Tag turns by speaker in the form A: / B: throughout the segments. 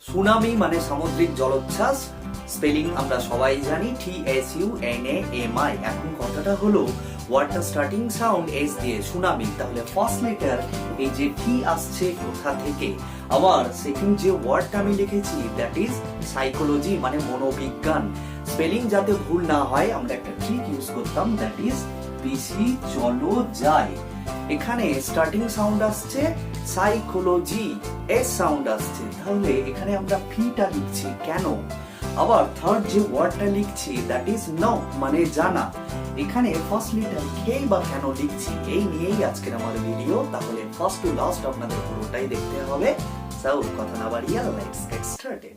A: Tsunami মানে সামুদ্রিক জলোচ্ছ্বাস, স্পেলিং আমরা সবাই জানি TSUNAMI। এখন কথাটা হলো ওয়ার্ডটা স্টার্টিং সাউন্ড এস দিয়ে সুনামি, তাহলে ফার্স্ট লেটার এই যে টি আসছে কোথা থেকে। আবার সেকেন্ড যে ওয়ার্ডটা আমি লিখেছি দ্যাট ইজ সাইকোলজি মানে মনোবিজ্ঞান। স্পেলিং যাতে ভুল না হয় আমরা একটা ট্রিক ইউজ করতাম দ্যাট ইজ পিসি চলো যাই। এখানে স্টার্টিং সাউন্ড আসছে সাইকোলজি, এস সাউন্ড আসছে, তাহলে এখানে আমরা ফিটা লিখছি কেন। আবার থার্ড যে ওয়ার্ডটা লিখছি দ্যাট ইজ নো মানে জানা, এখানে ফার্স্ট লেটার কে বা কেন লিখছি এই নিয়েই আজকের আমার ভিডিও। তাহলে ফার্স্ট টু লাস্ট আপনাদের পুরোটাই দেখতে হবে। সো কথা না বাড়িয়ে লেটস গেট স্টার্টেড।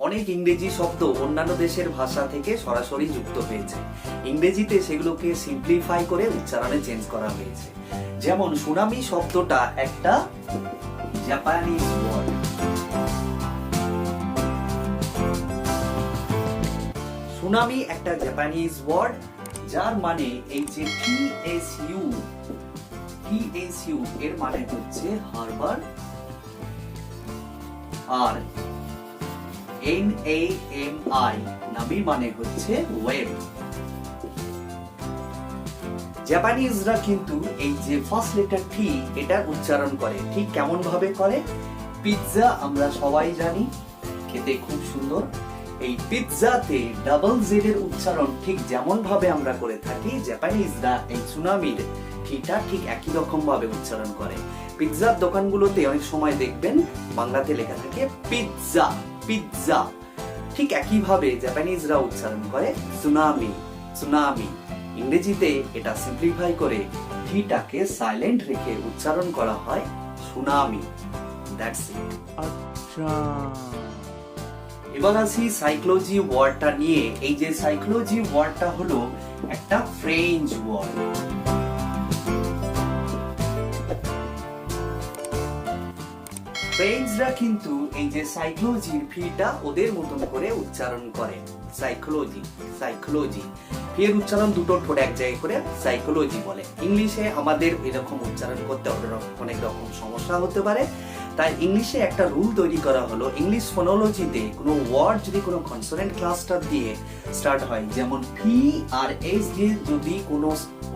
A: অনেক ইংরেজি শব্দ অন্যান্য দেশের ভাষা থেকে সরাসরি যুক্ত হয়েছে, ইংরেজিতে সেগুলোকে সিম্পলিফাই করে উচ্চারণে চেঞ্জ করা হয়েছে। যেমন সুনামি শব্দটা একটা জাপানিজ ওয়ার্ড। সুনামি একটা জাপানিজ ওয়ার্ড যার মানে এই যে TSU এর মানে হচ্ছে হারবার, আর NAMI নামি মানে হচ্ছে ওয়েব। জাপানিজরা কিন্তু এই যে ফার্স্ট লেটার টি এটার উচ্চারণ করে ঠিক কেমন ভাবে করে। পিৎজা আমরা সবাই জানি খেতে খুব সুন্দর, এই পিৎজাতে ডাবল জেড এর উচ্চারণ ঠিক যেমন ভাবে আমরা করে থাকি, জাপানিজরা এই সুনামির ঠিটা ঠিক একই রকম ভাবে উচ্চারণ করে। পিৎজার দোকানগুলোতে অনেক সময় দেখবেন বাংলাতে লেখা থাকে পিৎজা পিৎজা, ঠিক একই ভাবে জাপানিজরা উচ্চারণ করে সুনামি সুনামি। ইংরেজিতে এটা সিম্পলিফাই করে ঠিটাকে সাইলেন্ট রেখে উচ্চারণ করা হয় সুনামি। That's it. আচ্ছা, এবার আসি সাইকোলজি ওয়ার্ডটা নিয়ে। এই যে সাইকোলজি ওয়ার্ডটা হলো একটা ফ্রেঞ্চ ওয়ার্ড। ফ্রেঞ্চরা কিন্তু এই যে সাইকোলজির ফিটা ওদের মতন করে উচ্চারণ করে, সাইকোলজি সাইকোলজি। ফির উচ্চারণ দুটো ঠোঁট এক জায়গায় করে সাইকোলজি বলে। ইংলিশে আমাদের এরকম উচ্চারণ করতে অনেক রকম সমস্যা হতে পারে, তাই ইংলিশে একটা রুল তৈরি করা হলো, ইংলিশ ফোনোলজিতে কোনো ওয়ার্ড যদি কোনো কনসোনেন্ট ক্লাস্টার দিয়ে স্টার্ট হয়, যেমন ফি আর এস দিয়ে যদি কোনো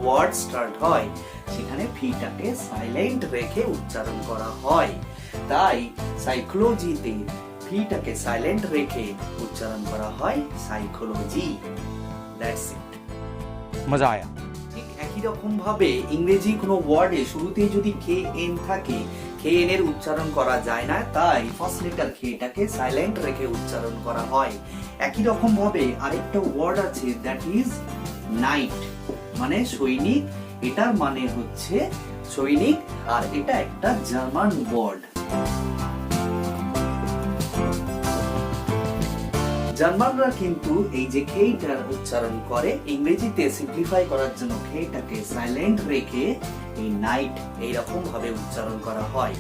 A: ওয়ার্ড স্টার্ট হয় সেখানে ফিটাকে সাইলেন্ট রেখে উচ্চারণ করা হয়। তাই সাইকোলজিতে ফিটাকে সাইলেন্ট রেখে উচ্চারণ করা হয় সাইকোলজি। That's it.
B: মজা আয়া।
A: ঠিক একই রকম ভাবে ইংরেজি কোনো ওয়ার্ডে শুরুতেই যদি KN থাকে, KN এর উচ্চারণ করা যায় না, তাই ফার্স্ট লেটার Kটাকে সাইলেন্ট রেখে উচ্চারণ করা হয়। একই রকম ভাবে আরেকটা ওয়ার্ড আছে দ্যাট ইজ নাইট মানে সৈনিক, এটার মানে হচ্ছে সৈনিক, আর এটা একটা জার্মান ওয়ার্ড। জার্মানরা কিন্তু এই যে খেটার উচ্চারণ করে, ইংরেজিতে সিম্পলিফাই করার জন্য খেটাকে সাইলেন্ট রেখে এই নাইট এইরকম ভাবে উচ্চারণ করা হয়।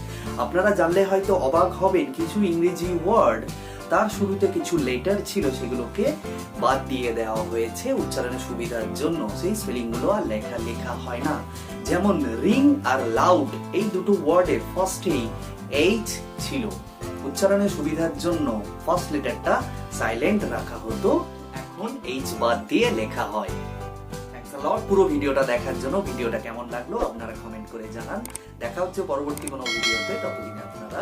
A: আপনারা জানলে হয়তো অবাক হবেন, কিছু ইংরেজি ওয়ার্ড তার শুরুতে কিছু লেটার ছিল সেগুলোকে বাদ দিয়ে দেওয়া হয়েছে উচ্চারণের সুবিধার জন্য, সেই স্পেলিং গুলো আর লেখা হয় না। যেমন রিং আর লাউড এই দুটো ওয়ার্ডের ফার্স্টেই এইচ ছিল, উচ্চারণের সুবিধার জন্য ফার্স্ট লেটারটা সাইলেন্ট রাখা হতো, এখন এইচ বাদ দিয়ে লেখা হয়। থ্যাঙ্কস আ লট পুরো ভিডিওটা দেখার জন্য। ভিডিওটা কেমন লাগলো আপনারা কমেন্ট করে জানান। দেখা হচ্ছে পরবর্তী কোনো ভিডিওতে, ততদিনে আপনারা